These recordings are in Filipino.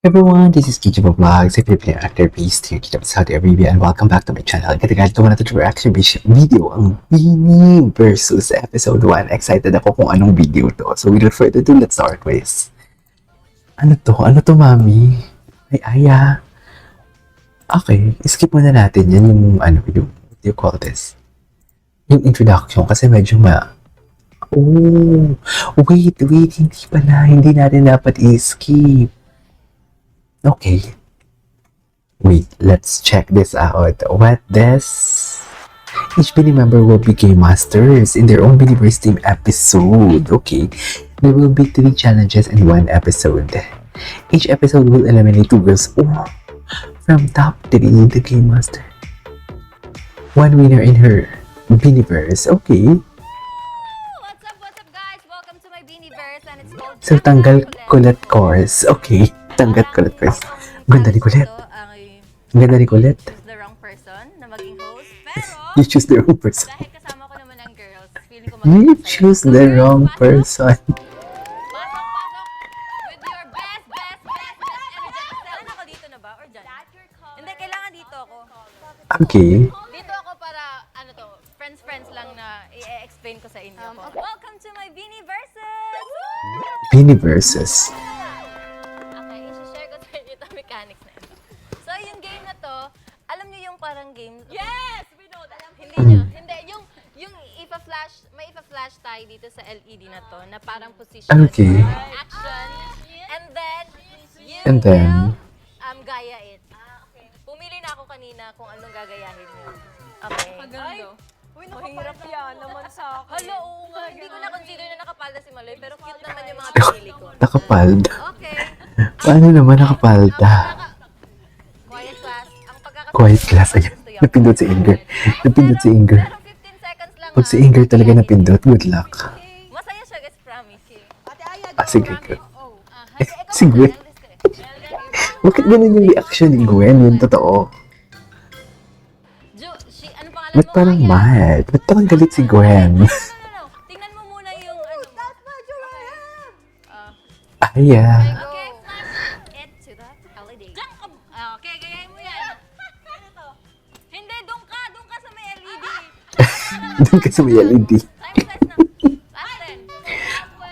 Everyone, this is Kijiba Vlogs, a Filipino actor based here in Saudi Arabia, and welcome back to my channel. Katigal ko na ito reaction video ang Beanie versus episode 1. Excited ako kung anong video to. So without further ado, let's start with. Ano to? Ano to, mami? Ay, aya. Okay, skip muna natin yan yung what do you call this? Yung introduction kasi medyo Oh, wait, hindi natin dapat i-skip. Okay. Wait, let's check this out. What this? Each Beanie member will be game masters in their own Beanieverse team episode. Okay. There will be 3 challenges in 1 episode. Each episode will eliminate 2 girls. Oh, from top 3, the game master. 1 winner in her Beanieverse. Okay. What's up guys? Welcome to my Beanieverse and it's called So, tanggal kulit course. Okay. Tanggal kulit course. Ganda ni Colette. Ganda ni Colette. Choose the wrong person na maging host. Pero, You choose the wrong person. dahil kasama ko naman ang girls, feeling ko You magiging choose the wrong person. Pasok! With your best energetic self. Ako dito na ba? Or dyan? Hindi, kailangan dito ako. Okay. Dito ako para, friends lang na i-explain ko sa inyo. Welcome to my Beanieverses! Beanie versus. Okay, i-share ko sa inyo itong mechanics na ito. So, yung game na to, alam niyo yung parang game? Yes! We know that. Hindi, yung may ipa-flash tayo dito sa LED na to, na parang position. Okay. Action. And then, gaya it. Pumili na ako kanina kung anong gagayahin niyo. Okay. Uy, mahirap yan naman sa akin. Hala, oo nga. Hindi ko na-consider na nakapalda si Maloy, pero cute naman yung mga pinili ko. nakapalda. Okay. Paano naman nakapalda? Quiet class. Ang pagkakataon. Quiet class. Ayan. Napindot si Inger. Napindot si Inger. Pero 15 seconds lang. Pag si Inger talaga napindot, good luck. Masaya siya, guys, promise. Ate Aya, Sige. Ikaw Si Gwen. Bakit ganun yung reaction ni Gwen? Yung totoo. Ano pangalan Ba't mo? parang Aya? mad? Ba't parang galit si Gwen? No. Tingnan mo muna yung that's not your Aya. Okay, flash it to the LED. Okay, gayahin mo yan. Hindi, doon ka sa may LED. Doon ka sa may LED. Time size na. Last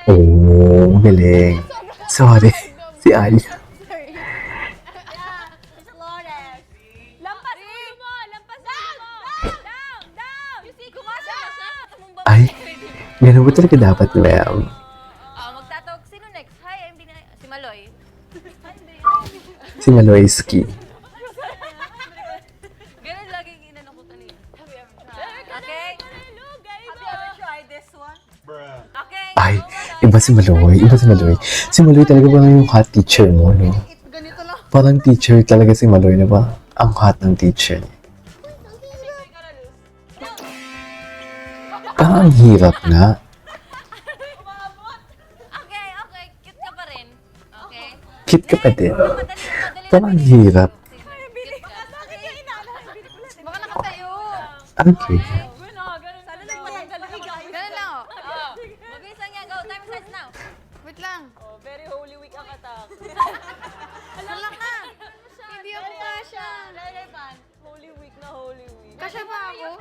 10. Oh, galing. Sorry. Si Aya. Lampas ulo mo! Lampas ulo mo! Down! You see, kumasya na siya. Tumumba Ay. pa siya. Ganun ba talaga dapat, ma'am? Magtatawag. Sino next? Hi, I'm si Maloy. Si Maloyski. Ganun laging inanong ko kanina. Okay? Have you ever tried this one? Okay. Ay, go, Maloy. iba si Maloy. Iba si Maloy. Si Maloy talaga ba yung hot teacher mo, no? Ganito lang. Parang teacher talaga si Maloy na ba? Ang hot ng teacher niya. Parang ang hirap nga. Okay. Cute ka pa rin. Okay? Cute ka pa din. Madali. Parang ang hirap. Baka nakatayo. Okay. Sana lang matanggal ang Ganun lang, oh. Mabilis lang yan. Go. Time starts now. Wait lang. Very Holy Week ang attack. Hala ka. Hindi ako kasha. Holy Week na Holy Week. Kasha ba ako?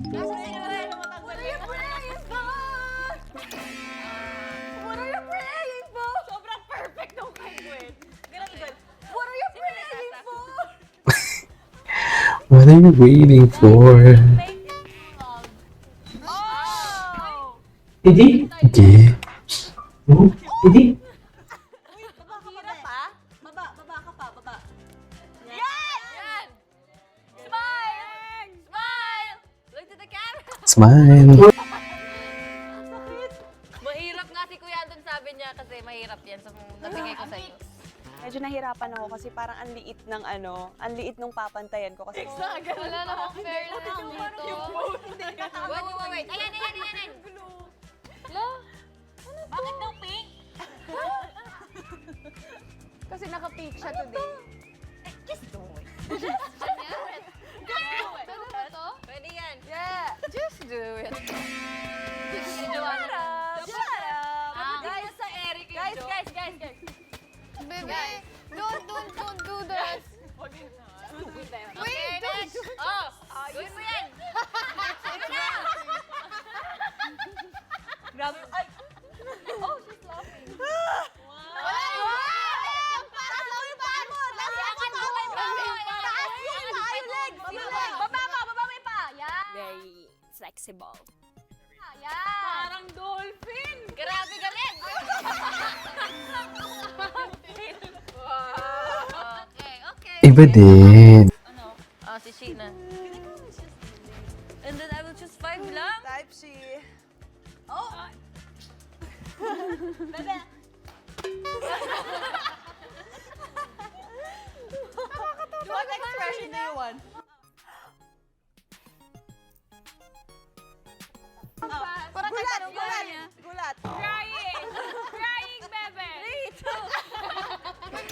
Kasha si Gwen. What are you praying for? What are you praying for? Sobrang perfect nung kay Gwen. Ganun, Gwen. What are you praying for? What are you waiting for? Oh! Hindi. Okay. Hindi. Hirap pa? Baba ka pa, baba. Yes! Yan. Smile. Smile. Look to the camera. Smile. Mahirap nga si Kuya Anton, sabi niya kasi mahirap yan sa nabigay ko sa iyo. Medyo nahirapan ako kasi parang ang liit ng ang liit nung papantayan ko kasi Wala namang fairness dito. Wait. Ayan. Bakit daw pink? kasi naka-pink siya today. Just do it. Just do it. Ano ba to? Pwede yan. Yeah. Just do it. Shut up. Shut up! Guys, sa Eric Guys! Bebe. flexible. Parang dolphin! Grabe galing! Okay. Iba din. Ano? Si Sheena. And then I will choose 5 lang. Type C. What expression do you want? Parang Gulat! katanong Gulat! niya. Gulat! Crying! Crying, bebe!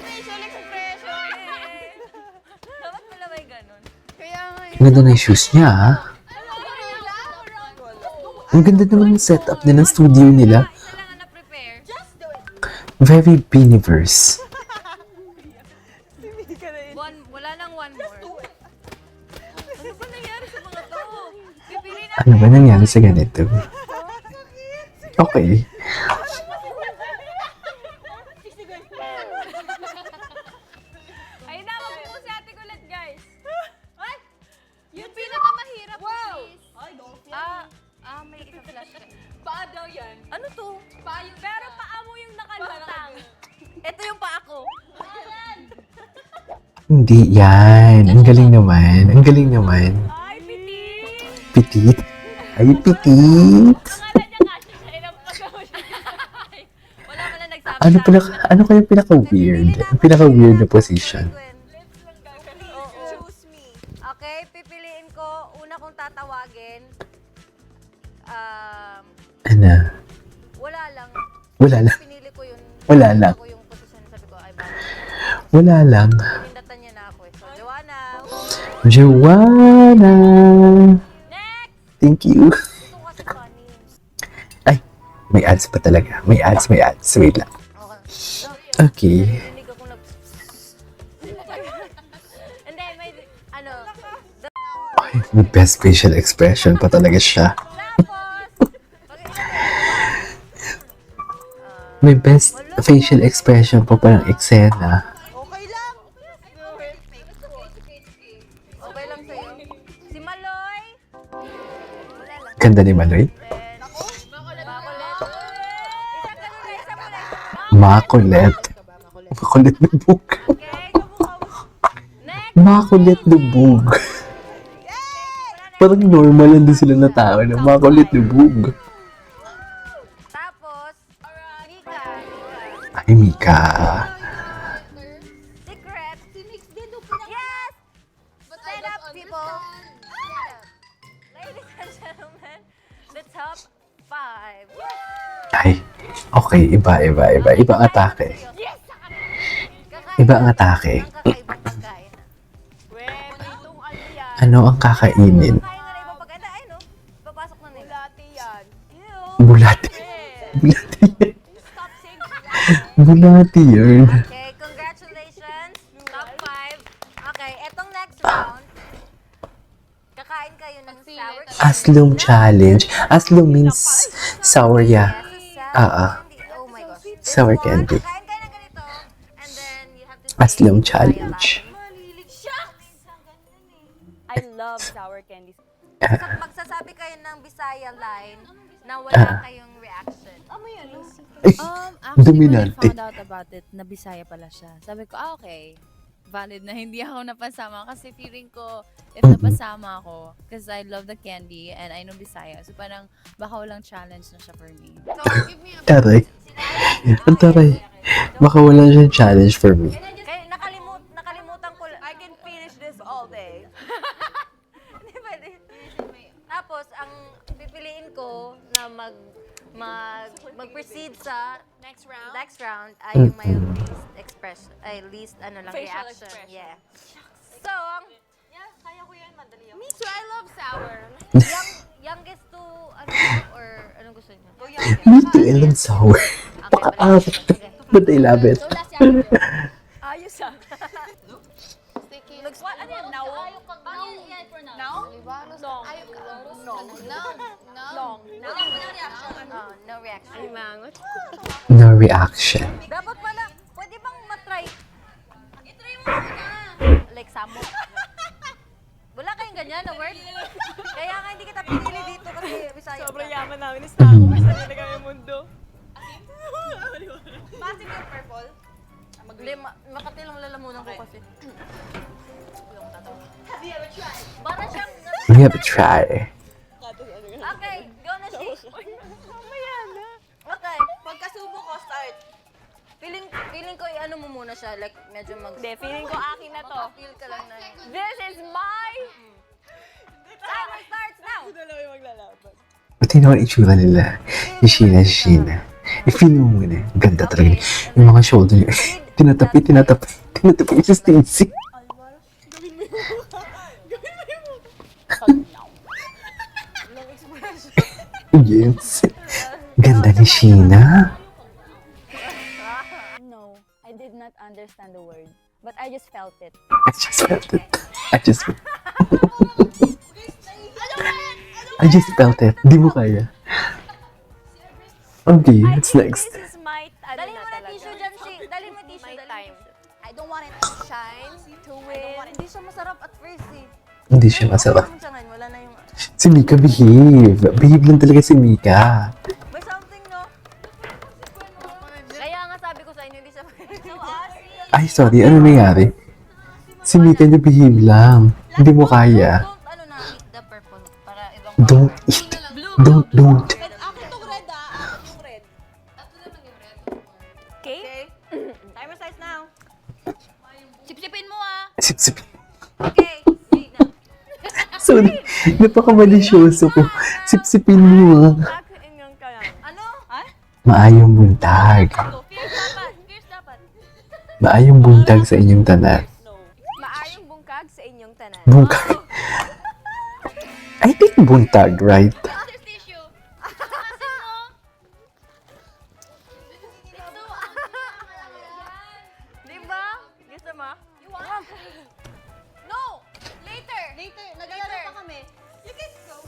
Facial expression eh. Dapat pala may ganun. Kaya nga Ang ganda ng shoes niya, ah. Ang ganda naman ng setup din ng studio nila. Isa lang ang na-prepare. Very Biniverse. Wala nang one more. Ano ba nangyari sa mga to? Pipili na. Ano ba nangyari sa ganito? Okay. Ay, nawag mo si ate ulit, guys. Ay! Yung pinakamahirap, please. Ay, dolphin. May isa-flash ka. Paa daw yan. Ano to? Paa yung pero paa mo yung nakalagay. Ito yung pa ako. Hindi yan. Ang galing naman. Ang galing naman. Ay, pitit. Pitit. Ay, pitit. Pangalan niya kasi siya. Ilang pagawa siya. Wala man lang nagsabi Ano sa pala, akin. ano kaya yung pinaka-weird? Ang pinaka-weird na position. Choose me. Okay, pipiliin ko. Una kong tatawagin. Ano? Wala lang. Wala lang. Pinili ko yun. Wala lang. Ako yung posisyon. Sabi ko, ay bakit? Wala lang. Pindatan niya na ako eh. So, Joanna. Joanna! Next! Thank you. Ito kasi funny. Ay, may ads pa talaga. May ads, may ads. Wait lang. Okay. Okay. Narinig ako nag... Hindi, may... Ano? Ay, may best facial expression pa talaga siya. Tapos... May best facial expression pa palang eksena. Okay lang. Okay lang sa'yo. Si Maloy. Wala lang. Ganda ni Maloy. Then, Makulit. Isang ganun na, isa mo lang. Makulit. Makulit na bug. Okay. Next. Makulit na bug. Parang normal lang din sila na tao na makulit na bug. Tapos, Mika. Ay, Mika. Secret. Yes! Stand up, people. Stand up. Ladies and gentlemen, the top 5. Ay, okay. Iba. Iba ang atake. Iba ang atake. Ang kakaibang pagkain. Itong ano yan. Ano ang kakainin? Kain na na ibang pagkain. Ay, no? Papasok na nila. Dati yan. Bulati. Bulati yan. Stop saying Bulati yun. Okay, congratulations. Top 5. Okay, etong next round. Kakain kayo ng sour candy. Aslum challenge. Aslum means sour, yeah. Oh my gosh. Sour candy. Kakain kayo ng ganito. And then you have to say Aslum Bisaya challenge. line. Shucks! I love sour candies. Magsasabi kayo ng Bisaya line na wala kayong reaction. Actually, Dominante. when I found out about it, na Bisaya pala siya. Sabi ko, okay, valid na hindi ako napasama kasi feeling ko, if napasama ako, because I love the candy and I know Bisaya, so parang baka walang challenge na siya for me. So, give me a... Taray. Ang taray. Baka wala siyang challenge for me. Kaya nakalimutan ko lang. I can finish this all day. Hindi pwede. Tapos, ang pipiliin ko na mag-proceed sa next round. next round ay yung may least expression, ay least Facial reaction. expression. Yeah. So, ang Yeah, kaya ko yan, madali yan. Me too, I love sour. youngest to, ano, or anong gusto niyo? Me too, I love sour. Okay, Baka sige. but I love it. Ayos ah. What? Ano yan? Now? Now? Long. Long. No reaction. Ay, mangot. No reaction. Dapat pala, pwede bang matry? I-try mo muna. Like, samo. Wala kayong niya na word? Kaya nga hindi kita pinili dito kasi Bisaya. Sobrang yaman namin ni Stako. Basta nila kami mundo. Massive yung purple. Hindi, Makati lang lalamunan ko kasi. Have you ever tried? Para siyang... We have a try. Okay, go na siya. Mamaya na. Okay. Pagkasubo ko, start. Feeling ko i-ano mo muna siya, like medyo mag... Hindi, feeling ko akin na to. Feel ka lang na. This is my... Timer starts now! Dalawa yung maglalaban. Pati naman itsura nila. Si Sheena. I-feel mo muna. Ganda talaga. Yung mga shoulder niya. Tinatapi si Stacey. Yes. Ganda ni Sheena. No, I did not understand the word, but I just felt it. I just felt it. Di mo kaya. Okay, what's next? This is my... Ano Dali na mo na talaga. tissue dyan, Dali mo tissue, My dali mo time. tissue. I don't want it to shine, to win. Hindi siya masarap at first eh. Hindi siya masarap. Siya ngayon, wala na yung... Si Mika behave. Behave lang talaga si Mika. May something, no? Kaya nga sabi ko sa inyo, hindi siya... Ay, sorry. Ano nangyari? Si Mika niya behave lang. Hindi mo kaya. Don't, ano na, eat the purple. Para ibang... Don't eat. Don't. Akin tong red ah. Akin yung red. Okay? Timer starts now. Sipsipin mo ah! Sip-sip. Okay, wait na. Sorry. Napaka-malisyoso ko. Sip-sipin mo ah. Akin inyong kalang. Ano? Maayong buntag. Fierce dapat. Maayong buntag sa inyong tanan. No. Maayong bungkag sa inyong tanan. Buntag. I think buntag, right? There's tissue. Tumasin mo. Diba? Gusto mo? You want? No! Later! Later pa kami. You can go.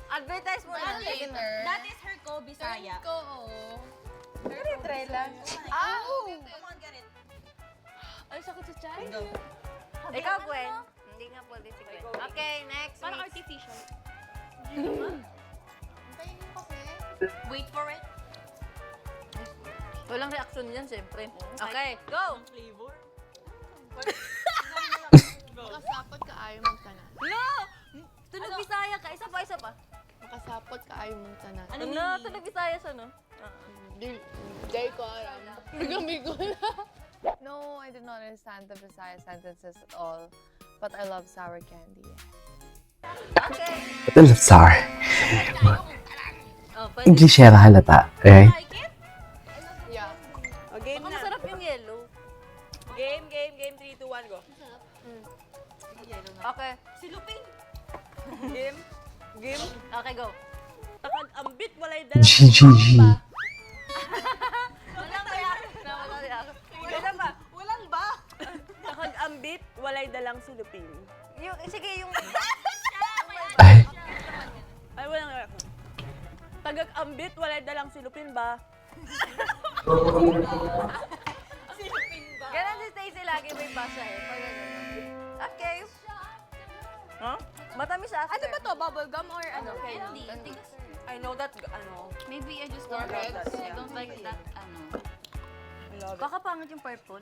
Advertise mo na. Later. That is her ko, Bisaya. Ko, oo. Try lang. Ow! Come on, get it. Ay, sakit sa chan. Ikaw, Gwen. Hindi nga pwede si Gwen. Okay, next. Parang Miss. artificial. Wait for it. Walang reaction yan, siyempre. Okay, go! Flavor. Makasapot ka ayaw mong tanan. No! Tunog Bisaya ka. Isa pa. Makasapot ka ayaw mong tanan. Ano No, tunog Bisaya siya, no? Di ko alam. Bigla. No, I did not understand the Bisaya sentences at all. But I love sour candy. Okay. I love sour. Oh, pwede. English era halata. Right? Like it? Yeah. O, game Baka na. masarap yung yellow. Game. 3, 2, 1, go. Okay. Si Lupin. Game. Okay, go. Takad ambit, walay dalang GGG. Walang reaction. Walang reaction. Wala ba? Walang ba? Takad ambit, walay dalang silupin. Sige, yung... Ay, Ay, walang reaction. Tagag ambit, walay dalang silupin ba? Ganun si Stacey lagi may basa eh. Pag ganun. Okay. Huh? Matamis after. Ano ba to? Bubble gum or ano? Candy. I know that, ano, Maybe I just don't like that, I yeah. don't like that, ano. I love it. Baka pangit yung purple.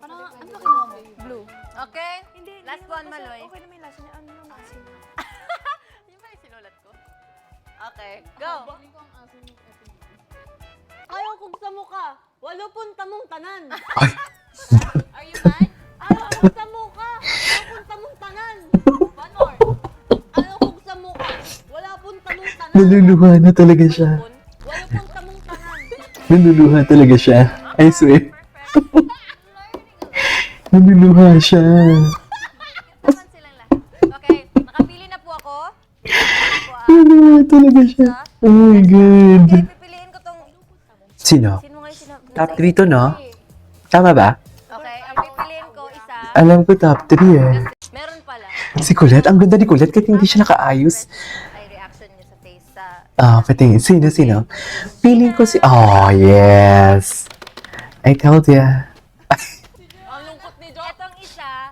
Parang, ano ba kinuha mo? Blue. Okay. Hindi, Last one, Maloy. Okay naman yung lasa niya. Ano yung asin? Yun ba yung sinulat ko? Okay. Go. Ayaw kong sa mukha. Walo punta mong tanan. Are you mad? Ayaw kong sa mukha. Walo punta mong tanan. One more. Ayaw kong sa mukha. Wala punta mong tanan. naluluha na talaga siya. Walo punta mong tanan. Naluluha talaga siya. I swear. Naluluha siya. Naman silang lahat. Okay. Nakapili na po ako. Naluluha talaga siya. Oh my God. Okay, pipiliin ko tong... Sino? Sino nga yung sinabi? Top 3 to, no? Tama ba? Okay, ang pipiliin ko isa. Alam ko top 3 eh. Meron pala. Si Colette, ang ganda ni Colette kahit hindi siya nakaayos. Ay, reaction niya sa face sa... Patingin. Sino? Feeling ko si... Oh, yes. I told ya. Ang lungkot ni Jo. Etong isa,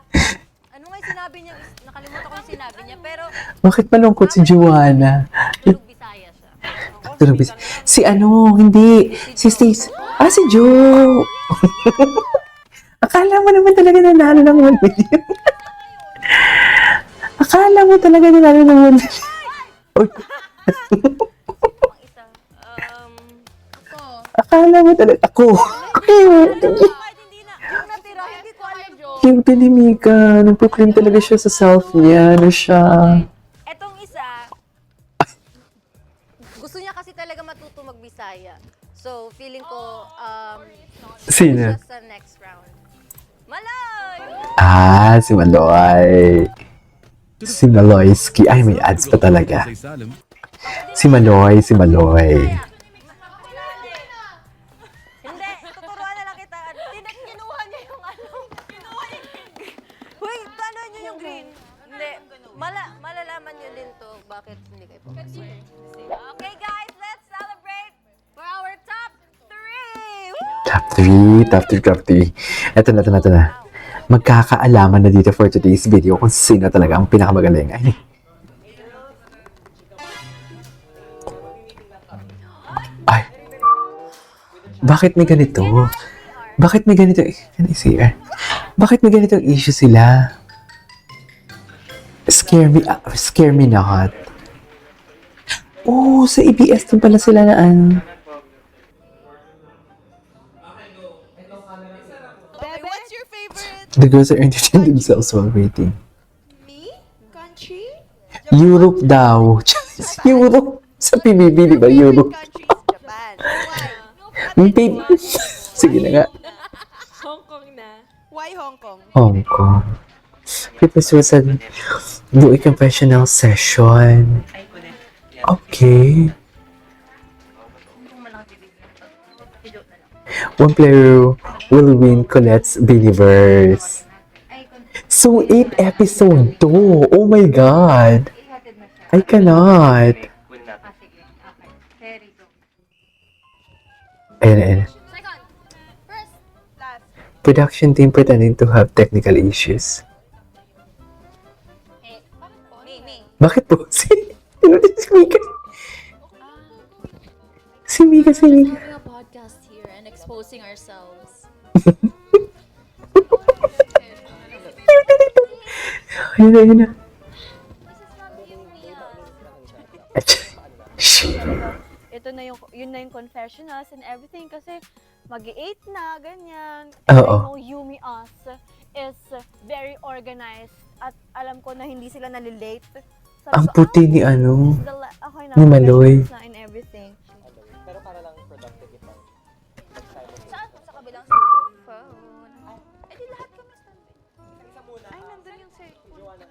ano nga yung sinabi niya, nakalimutan ko yung sinabi niya, pero Bakit malungkot si Joanna? tulog Bisaya siya. Tulog bis- Si ano, hindi. Si Stace. Si Joe. Akala mo naman talaga nanalo ng 1 million. Akala mo talaga nanalo ng 1 million. Uy, Ang isa. Ako. akala mo talaga. Ako. Kahit hindi na, yung natira, hindi ko alam, Joe. Cute ni Mika. Nagpo-claim talaga siya sa self niya. Ano siya? Etong isa, gusto niya kasi talaga matuto magbisaya. So, feeling ko, Sino? siya sa next round. Malay! Si Maloy. Si Maloyski. Ay, may ads pa talaga. Si Maloy, si Maloy. Hindi, tuturuan na lang kita. Kinuha niya yung ano. Wait, paano niyo yung green? Hindi, malalaman niyo din to. Bakit hindi kayo pumasok? Okay guys, let's celebrate for our top 3! Top 3. Ito na. Magkakaalaman na dito for today's video kung sino talaga ang pinakamagaling. Ay. Bakit may ganito? Bakit may ganito? Can I see her? Bakit may ganitong issue sila? Scare me not. Oh, sa EBS din pala sila na ano. Bebe, what's your favorite? The girls are entertaining themselves while waiting. Me? Country? Europe daw. Europe. Sa PBB, di ba? Europe. Country is Japan. Why? Yung Sige na nga. Hong Kong na. Why Hong Kong? Hong Kong. People said, do a confessional session. Okay. One player will win Colette's Believers. So, 8 episode to. Oh my God. I cannot. Ayan. Second, first, Last. Production team pretending to have technical issues. me. Bakit po? Si Mika. Si Mika. Having a podcast here and exposing ourselves. Ayun na. Shh. Ito na yun na yung confessionals and everything kasi mag-8 na, ganyan. Oo. I know Yumi Us is very organized at alam ko na hindi sila nalilate. Sabi Ang ko, puti ni ano. okay na, ni Maloy. confessionals na and everything. Saan po sa kabilang studio? Phone. Eh di lahat kami standby. Ay, nandun yung cellphone.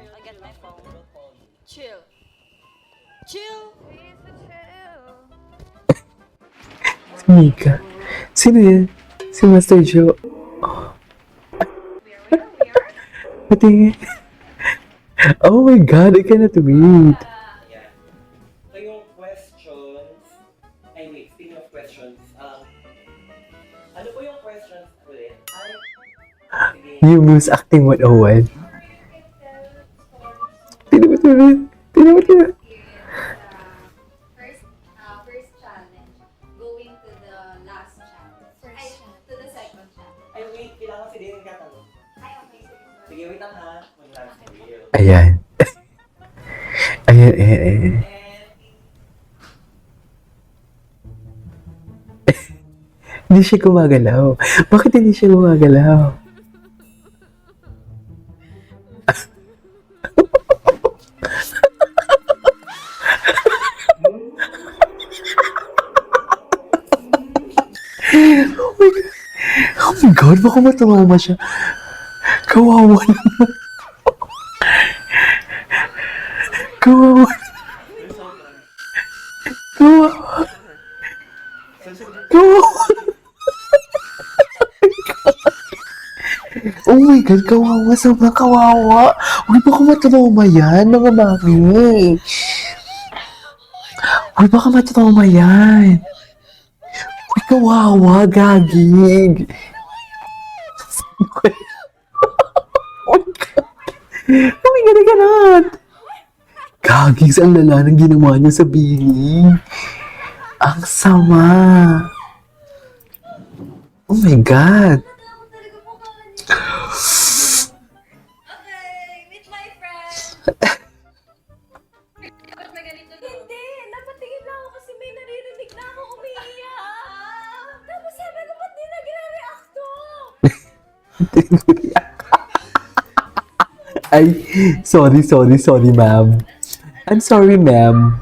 I get my phone. Chill. Chill. Please chill. Si Mika. Sino yan? Si Master Joe. Patingin. Oh my God, I cannot wait. So yung questions, ay wait, speaking of questions, ano po yung questions ulit? Sige. Yumus Acting 101. Tinamot. First challenge, going to the last challenge. Ay, to the second challenge. Ay wait, kailangan si Dane katanong. Ay, okay. Sige, wait lang ha. Mag-last reveal. Ayan. Ayan. And, Hindi siya gumagalaw. Bakit hindi siya gumagalaw? Oh my God, baka matrauma siya. Kawawa naman. Kawawa. Kawawa. Kawawa. Oh my God, kawawa. Sobrang kawawa. Uy, baka matrauma yan, mga mami. Uy, baka matrauma yan. Uy, kawawa, gagig. Oh my God. Oh my God, I cannot! Gagis, ang lala ng ginawa niya sa Bini. Ang sama. Oh my God. Okay, meet my friend. Ba't may ganito to? Hindi, dapat tingin lang ako kasi may naririnig na ako umiiyak. Tapos sabi ko, ba't di nag-react to? Ay, sorry, ma'am. I'm sorry, ma'am.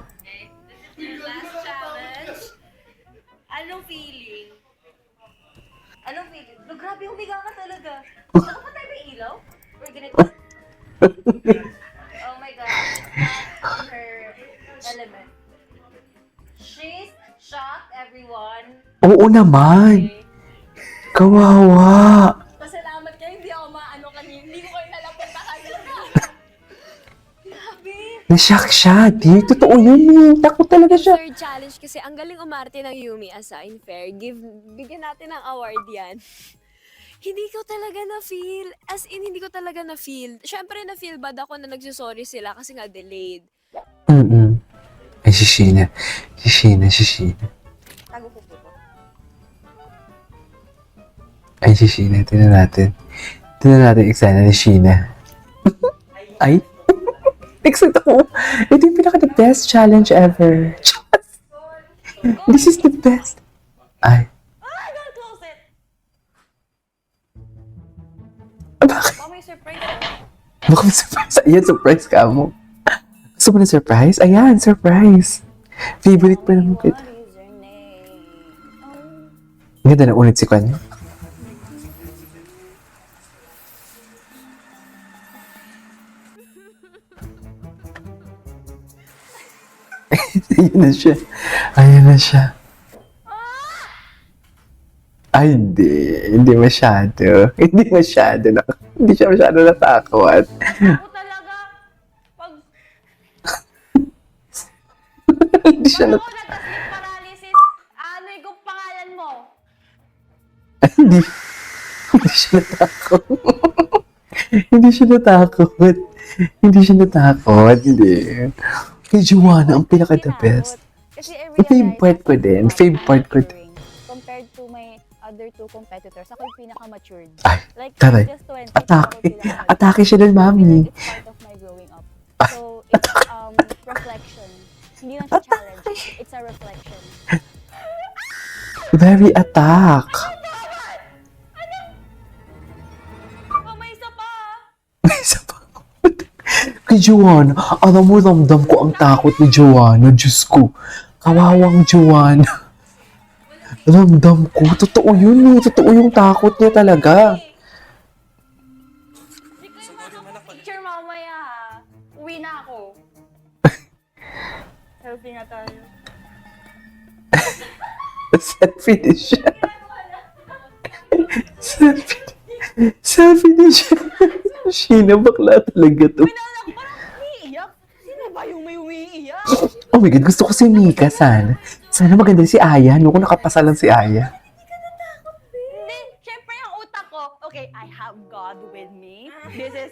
Last challenge. Anong feeling? Anong feeling? No, grabe, humiga ka talaga. Gusto ko pa tayo may ilaw? Or ganito? Oh my God. Not in her element. She's shocked, everyone. Oo naman. Kawawa. Pasalamat kayo, hindi ako maano kanina. Hindi ko kayo nalapunta kanina. Grabe. Nashock siya. Di, totoo yun eh. Takot talaga siya. Third challenge kasi ang galing umarte ng Yumi as in fair. Bigyan natin ng award yan. Hindi ko talaga na-feel. As in, hindi ko talaga na-feel. Siyempre, na-feel bad ako na nagsusorry sila kasi nga delayed. Ay, si Sheena. Si Sheena. Tago po po. Ay, si Sheena. Tingnan natin eksena ni Sheena. Ay. Excited ako. Ito yung pinaka-the best challenge ever. This is the best. Ay. Don't close it. Bakit? Oh, may surprise. Baka may surprise. Ayan, surprise ka mo. Gusto mo na surprise? Ayan, surprise. Favorite pa naman kita. What is your name? Ganda na ulit si Kanya. Ayan na siya. Ay, hindi masyado. Hindi siya masyado natakot. Ako talaga, pag Hindi siya ako natakot. nagka-sleep paralysis, ano yung pangalan mo? Hindi siya natakot. Hindi. Kay Joanna, ang pinaka-the best. Kasi I Fave part ko din. Compared to my other two competitors, ako yung pinaka-matured. Ay, Like, taray. just 20, Atake. ako pinaka-mature. Atake siya dun, I feel mami. like it's part of my growing up. So, it's reflection. Hindi lang siya challenge. It's a reflection. Very attack. Oh, may isa pa. Isa pa. Kay Joanna, alam mo, ramdam ko ang takot ni Joanna. Diyos ko. Kawawang Joanna. Ramdam ko. Totoo yun eh. Totoo yung takot niya talaga. Hindi kayo makapag-picture mamaya ha. Uwi na ako. Selfie nga tayo. Selfie din siya. Selfie din siya. Sheena, bakla talaga to. Parang umiiyak. Sino ba yung may umiiyak? Oh my God, gusto ko si Mika, sana. Sana maganda si Aya. Ano ko nakapasa lang si Aya. Hindi, syempre ang utak ko, okay, I have God with me. This is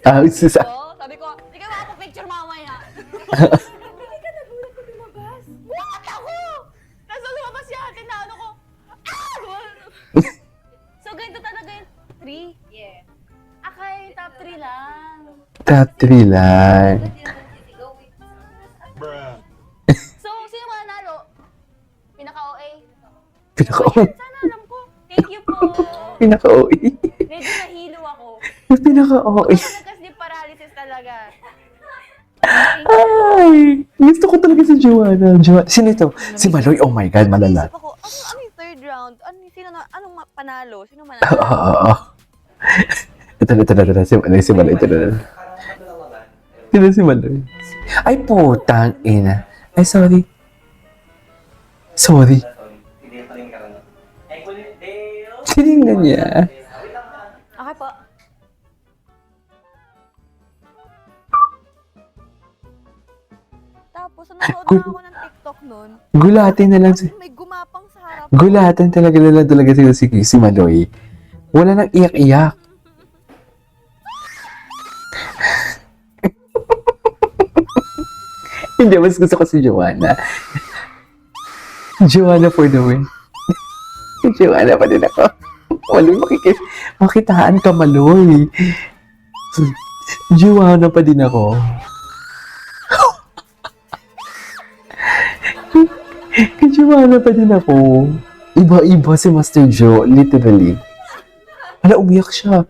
Isa. ko. Sabi ko, hindi kayo makapag-picture mamaya. Hindi ka nagulat na lumabas. What ako? Tapos nung lumabas si ate na ano ko, So, ganito talaga yung 3? Yeah. Akay, top 3 lang. Top 3 lang. So, sino mananalo? Pinaka-OA? Pinaka-OA. Sana alam ko. Thank you po. Pinaka-OA. Medyo nahilo ako. Pinaka-OA. Nagka-sleep paralysis talaga. Ay! Gusto ko talaga si Joanna. Sino ito? Si Maloy. Oh my God, malala. Isip ako, ano yung third round? Anong panalo? Sino Oo. manalo? Ito. Si Maloy. Ito na. Parang ano lang naman. Sino si Maloy? Ay, putang ina. Ay, sorry. Sorry. Hindi pa rin ka lang. Ay, kulit. Dale. Tinignan niya. Wait lang ha. Okay po. Tapos, nanonood na ako ng TikTok nun. Gulatin na lang si... May gumapang sa harap. Gulatan talaga si Maloy. Wala nang iyak-iyak. Hindi, mas gusto ko si Joanna. Joanna for the win. Joanna pa din ako. Maloy, makitaan ka, Maloy. Joanna pa din ako. Joanna pa din ako. Iba-iba si Master Joe, literally. Ala, umiyak siya.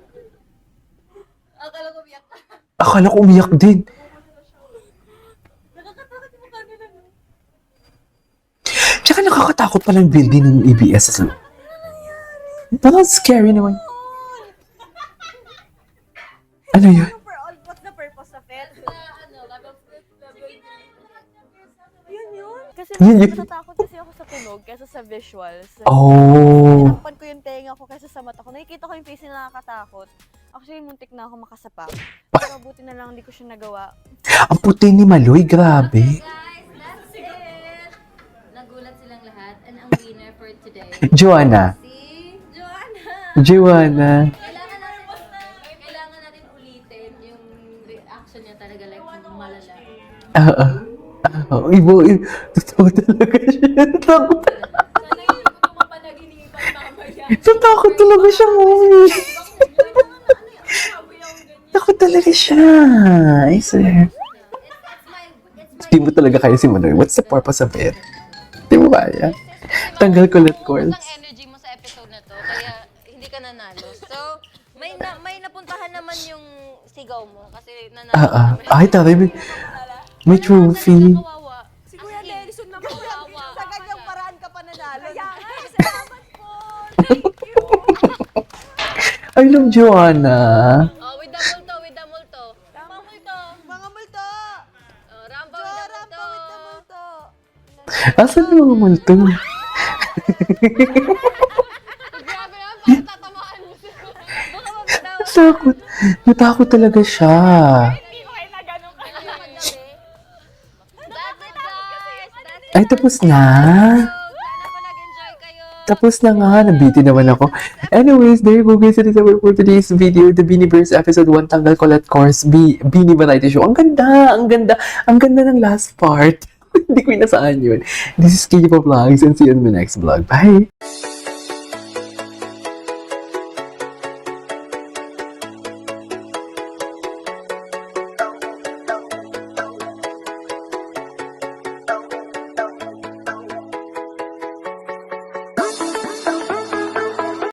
Akala ko umiyak din. Tsaka nakakatakot palang building ng ABS. Parang scary naman. Ano yun? What's the purpose of it? Kasi Yun, mas yun. natatakot kasi ako sa tunog kaysa sa visuals. Oh. Tinakpan ko yung tenga ko kaysa sa mata ko. Nakikita ko yung face na nakakatakot. Actually, muntik na ako makasapak. Pero buti na lang hindi ko siya nagawa. Ang puti ni Maloy, grabe. Guys, that's it! Nagulat silang lahat. And ang winner for today, Joanna. si Joanna! Joanna. Kailangan natin ulitin yung reaction niya talaga like malala. Oo. Ibo. Totoo talaga siya. Takot. Sana hindi ko ito mapanaginipan mamaya. Takot talaga siya, Mami. Takot talaga siya. I swear. Di mo talaga kaya si Manoy. What's the purpose of it? Di mo kaya. Tanggal ko let course. Ang energy mo sa episode na to, kaya hindi ka nanalo. So, may napuntahan naman yung sigaw mo kasi nanalo ka naman. Ay, taray. May trophy. Kawawa. Si Kuya Nelson naman. Kawawa. Sa ganyang paraan ka pa nanalo. Kaya nga, Salamat po. Thank you. I love Joanna. Oh, with the multo, with the multo. Mga multo. mga multo! Oh, Rambo Jo, with the rampa with the multo. multo! Asan yung mga multo? Grabe naman, parang tatamaan mo siya. Baka mabitaw. Takot. Natakot talaga siya. Hindi ko kayo na ganun ka. That's it, guys. That's it. Ay, tapos na. Sana po nag-enjoy kayo. Tapos na nga, nabiti naman ako. Anyways, there you go guys. It is our for today's video. The Beanieverse episode 1, Tanggal Colette Course, Beanie Variety Show. Ang ganda, ang ganda. Ang ganda ng last part. Hindi ko inasaan yun. This is KJ Vlogs and see you in my next vlog. Bye!